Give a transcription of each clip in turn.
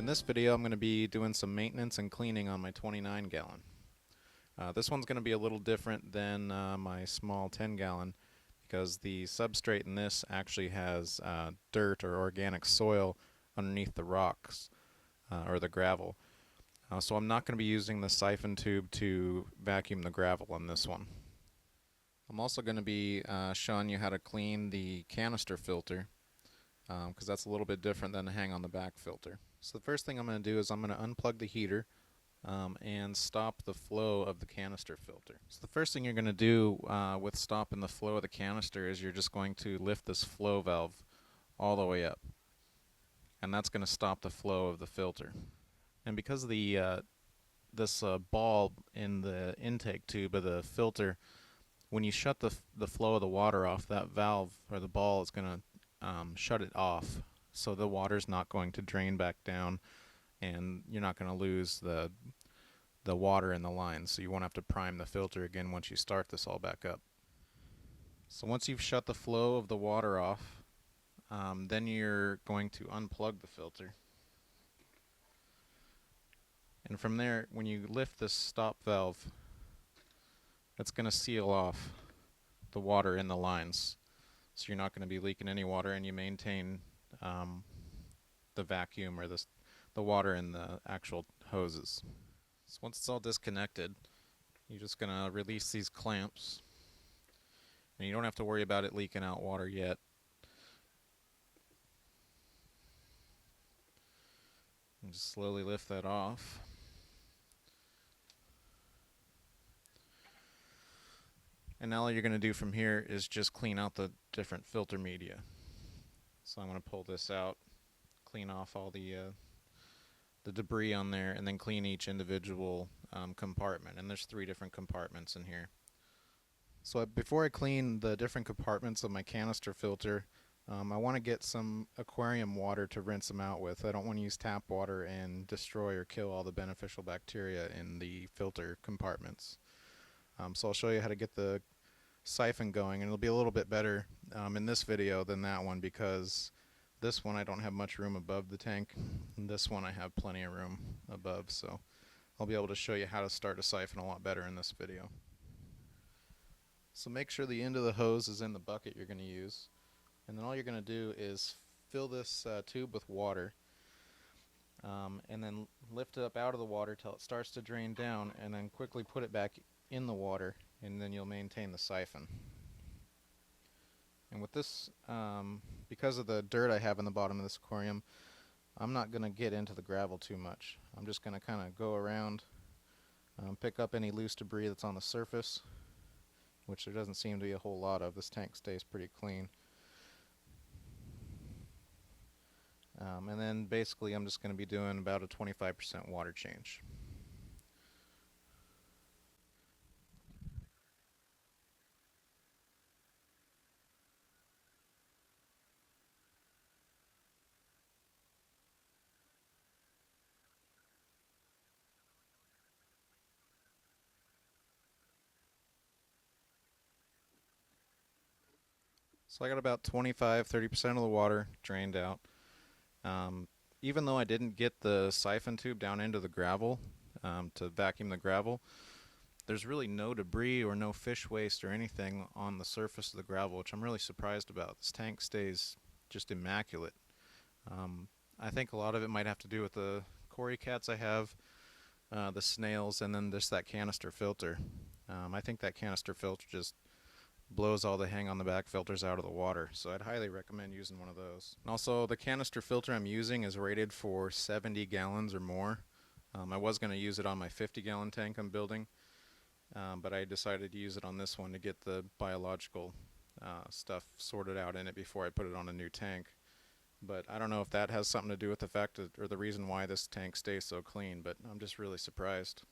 this video I'm going to be doing some maintenance and cleaning on my 29 gallon. This one's going to be a little different than my small 10 gallon because the substrate in this actually has dirt or organic soil underneath the rocks or the gravel. So I'm not going to be using the siphon tube to vacuum the gravel on this one. I'm also going to be showing you how to clean the canister filter because that's a little bit different than the hang on the back filter. So the first thing I'm going to do is I'm going to unplug the heater and stop the flow of the canister filter. So the first thing you're going to do with stopping the flow of the canister is you're just going to lift this flow valve all the way up, and that's going to stop the flow of the filter. And because of the this ball in the intake tube of the filter, when you shut the flow of the water off, that valve or the ball is going to shut it off, so the water's not going to drain back down and you're not going to lose the water in the line, so you won't have to prime the filter again once you start this all back up. So once you've shut the flow of the water off, then you're going to unplug the filter, and from there, when you lift this stop valve, it's going to seal off the water in the lines. So you're not going to be leaking any water, and you maintain the vacuum or the water in the actual hoses. So once it's all disconnected, you're just going to release these clamps, and you don't have to worry about it leaking out water yet. And just slowly lift that off. And now all you're going to do from here is just clean out the different filter media. So I'm going to pull this out, clean off all the debris on there, and then clean each individual compartment. And there's 3 different compartments in here. So before I clean the different compartments of my canister filter, I want to get some aquarium water to rinse them out with. I don't want to use tap water and destroy or kill all the beneficial bacteria in the filter compartments. So I'll show you how to get the siphon going, and it'll be a little bit better in this video than that one, because this one I don't have much room above the tank, and this one I have plenty of room above, so I'll be able to show you how to start a siphon a lot better in this video. So make sure the end of the hose is in the bucket you're going to use, and then all you're going to do is fill this tube with water, and then lift it up out of the water till it starts to drain down, and then quickly put it back in the water, and then you'll maintain the siphon. And with this, because of the dirt I have in the bottom of this aquarium, I'm not going to get into the gravel too much. I'm just going to kind of go around, pick up any loose debris that's on the surface, which there doesn't seem to be a whole lot of. This tank stays pretty clean. And then basically I'm just going to be doing about a 25% water change. So I got about 25–30% of the water drained out. Even though I didn't get the siphon tube down into the gravel to vacuum the gravel, there's really no debris or no fish waste or anything on the surface of the gravel, which I'm really surprised about. This tank stays just immaculate. I think a lot of it might have to do with the cory cats I have, the snails, and then just that canister filter. I think that canister filter just blows all the hang on the back filters out of the water, so I'd highly recommend using one of those. And also, the canister filter I'm using is rated for 70 gallons or more. I was going to use it on my 50-gallon tank I'm building, but I decided to use it on this one to get the biological stuff sorted out in it before I put it on a new tank. But I don't know if that has something to do with the fact that, or the reason why this tank stays so clean, but I'm just really surprised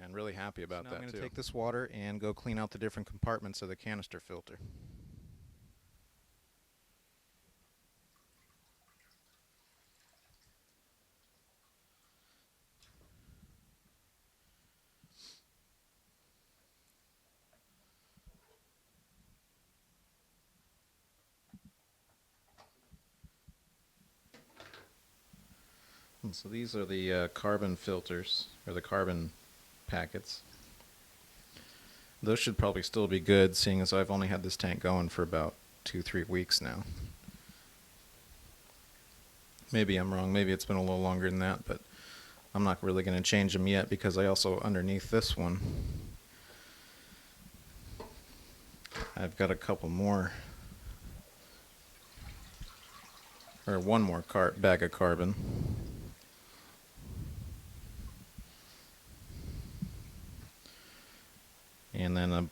and really happy about that. I'm going to take this water and go clean out the different compartments of the canister filter. So these are the carbon filters, or the carbon packets. Those should probably still be good, seeing as I've only had this tank going for about 2-3 weeks now. Maybe I'm wrong, maybe it's been a little longer than that, but I'm not really going to change them yet because I also, underneath this one, I've got a couple more, or one more bag of carbon. And then a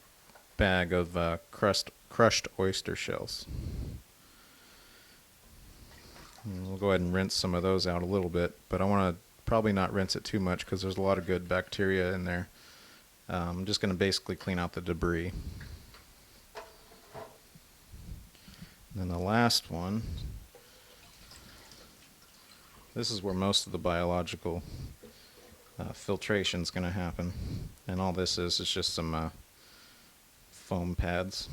bag of crushed oyster shells. And we'll go ahead and rinse some of those out a little bit, but I want to probably not rinse it too much because there's a lot of good bacteria in there. I'm just going to basically clean out the debris. And then the last one, this is where most of the biological filtration is going to happen. And all this is just some foam pads.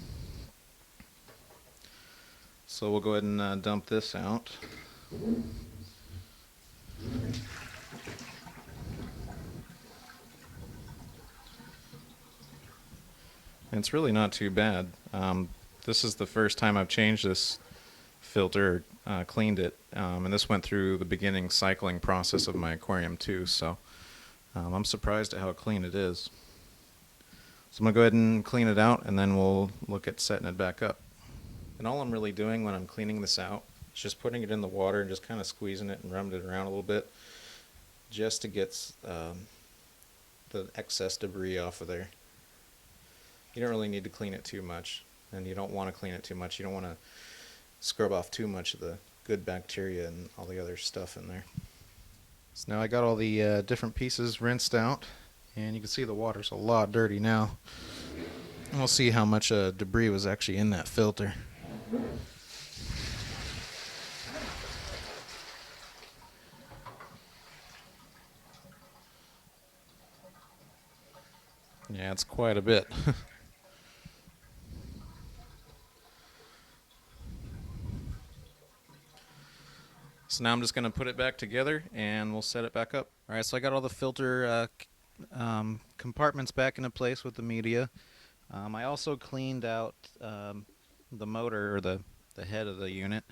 So we'll go ahead and dump this out. And it's really not too bad. This is the first time I've changed this filter, cleaned it, and this went through the beginning cycling process of my aquarium too, so I'm surprised at how clean it is. So I'm going to go ahead and clean it out, and then we'll look at setting it back up. And all I'm really doing when I'm cleaning this out is just putting it in the water and just kind of squeezing it and rubbing it around a little bit just to get the excess debris off of there. You don't really need to clean it too much, and you don't want to clean it too much. You don't want to scrub off too much of the good bacteria and all the other stuff in there. So now I got all the different pieces rinsed out, and you can see the water's a lot dirty now. And we'll see how much debris was actually in that filter. Yeah, it's quite a bit. So now I'm just going to put it back together and we'll set it back up. Alright, so I got all the filter compartments back into place with the media. I also cleaned out the motor, or the head of the unit.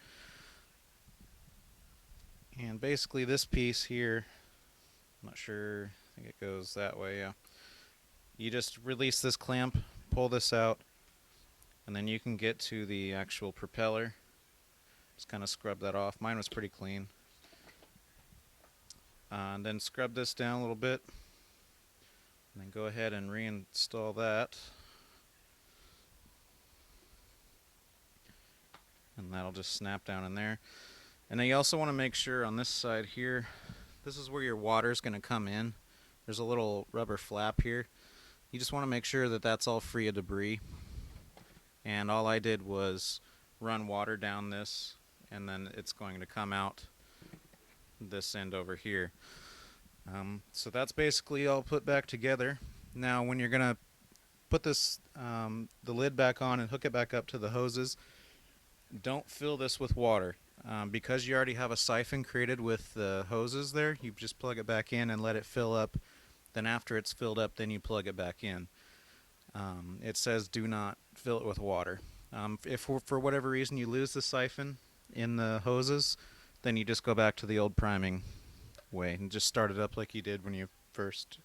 And basically this piece here, I'm not sure, I think it goes that way, yeah. You just release this clamp, pull this out, and then you can get to the actual propeller. Just kind of scrub that off. Mine was pretty clean. And then scrub this down a little bit. And then go ahead and reinstall that. And that'll just snap down in there. And then you also want to make sure on this side here, this is where your water is going to come in. There's a little rubber flap here. You just want to make sure that that's all free of debris. And all I did was run water down this, and then it's going to come out this end over here. So that's basically all put back together. Now when you're going to put this the lid back on and hook it back up to the hoses, don't fill this with water. Because you already have a siphon created with the hoses there, you just plug it back in and let it fill up. Then after it's filled up, then you plug it back in. It says do not fill it with water. If for whatever reason you lose the siphon in the hoses, then you just go back to the old priming way and just start it up like you did when you first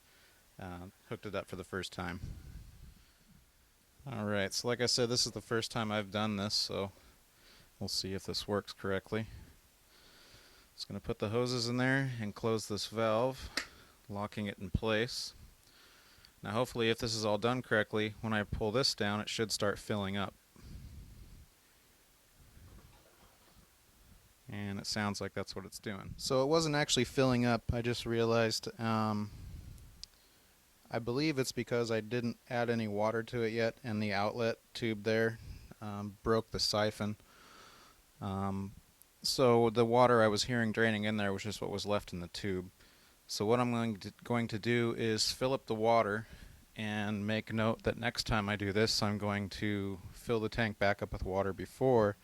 hooked it up for the first time. Alright, so like I said, this is the first time I've done this, so we'll see if this works correctly. Just going to put the hoses in there and close this valve, locking it in place. Now hopefully if this is all done correctly, when I pull this down it should start filling up. And it sounds like that's what it's doing. So it wasn't actually filling up, I just realized. I believe it's because I didn't add any water to it yet, and the outlet tube there broke the siphon. So the water I was hearing draining in there was just what was left in the tube. So what I'm going to do is fill up the water, and make note that next time I do this I'm going to fill the tank back up with water before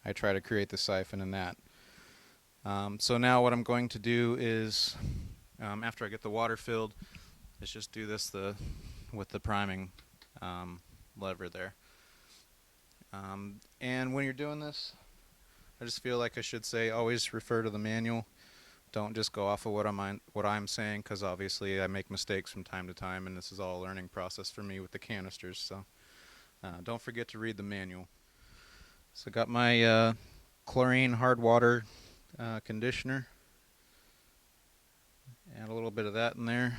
I try to create the siphon in that. So now what I'm going to do is, after I get the water filled, is just do this with the priming lever there. And when you're doing this, I just feel like I should say always refer to the manual. Don't just go off of what I'm saying, because obviously I make mistakes from time to time, and this is all a learning process for me with the canisters. So don't forget to read the manual. So I got my chlorine hard water conditioner. Add a little bit of that in there,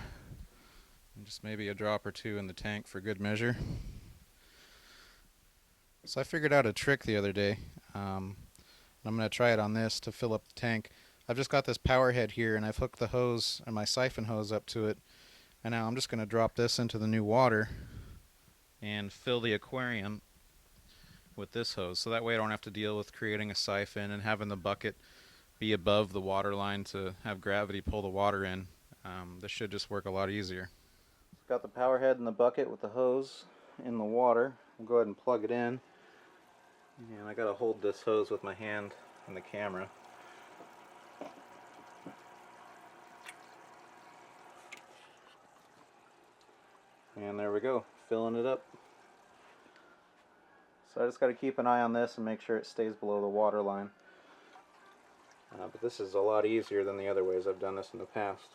and just maybe a drop or two in the tank for good measure. So I figured out a trick the other day. I'm going to try it on this to fill up the tank. I've just got this power head here, and I've hooked the hose, or my siphon hose, up to it. And now I'm just going to drop this into the new water and fill the aquarium with this hose. So that way I don't have to deal with creating a siphon and having the bucket be above the water line to have gravity pull the water in. This should just work a lot easier. Got the power head in the bucket with the hose in the water. I'll go ahead and plug it in. And I gotta hold this hose with my hand and the camera. And there we go, filling it up. So I just gotta keep an eye on this and make sure it stays below the water line. But this is a lot easier than the other ways I've done this in the past.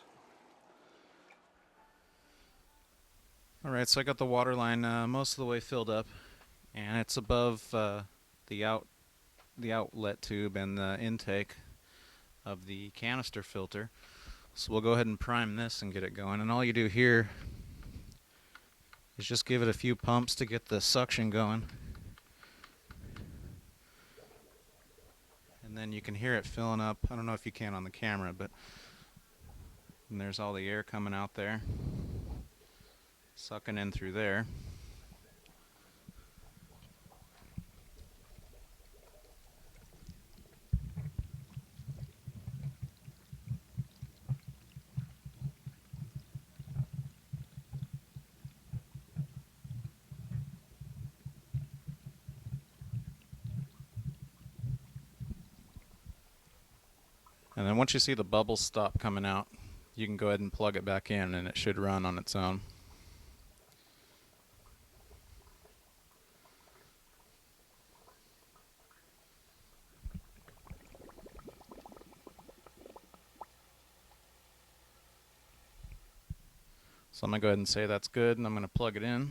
Alright, so I got the water line most of the way filled up, and it's above the outlet tube and the intake of the canister filter. So we'll go ahead and prime this and get it going. And all you do here is just give it a few pumps to get the suction going. And then you can hear it filling up. I don't know if you can on the camera, but and there's all the air coming out there, sucking in through there. And then once you see the bubbles stop coming out, you can go ahead and plug it back in, and it should run on its own. So I'm going to go ahead and say that's good, and I'm going to plug it in.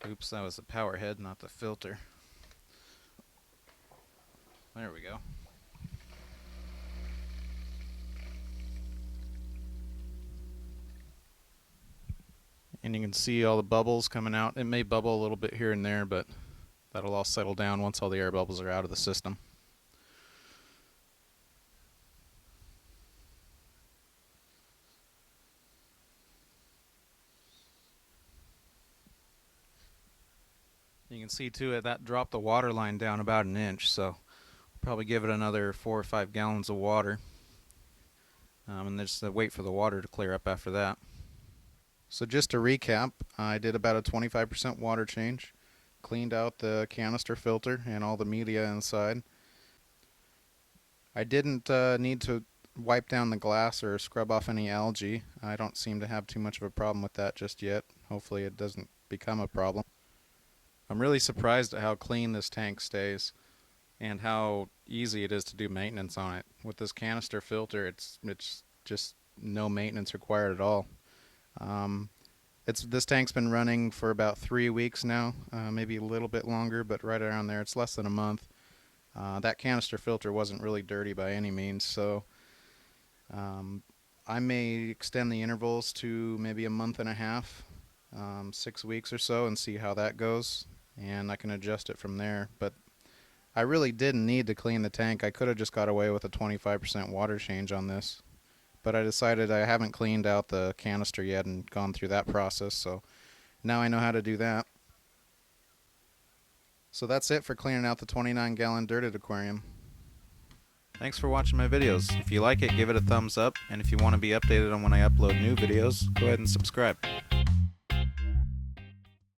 Oops, that was the power head, not the filter. There we go. And you can see all the bubbles coming out. It may bubble a little bit here and there, but that'll all settle down once all the air bubbles are out of the system. You can see too that dropped the water line down about an inch, so we'll probably give it another 4 or 5 gallons of water, and just wait for the water to clear up after that. So just to recap, I did about a 25% water change, cleaned out the canister filter and all the media inside. I didn't need to wipe down the glass or scrub off any algae. I don't seem to have too much of a problem with that just yet. Hopefully it doesn't become a problem. I'm really surprised at how clean this tank stays and how easy it is to do maintenance on it. With this canister filter, it's just no maintenance required at all. This tank's been running for about 3 weeks now, maybe a little bit longer, but right around there. It's less than a month. That canister filter wasn't really dirty by any means, so I may extend the intervals to maybe a month and a half, 6 weeks or so, and see how that goes, and I can adjust it from there. But I really didn't need to clean the tank. I could have just got away with a 25% water change on this, but I decided I haven't cleaned out the canister yet and gone through that process, so now I know how to do that. So that's it for cleaning out the 29-gallon dirted aquarium. Thanks for watching my videos. If you like it, give it a thumbs up, and if you want to be updated on when I upload new videos, go ahead and subscribe.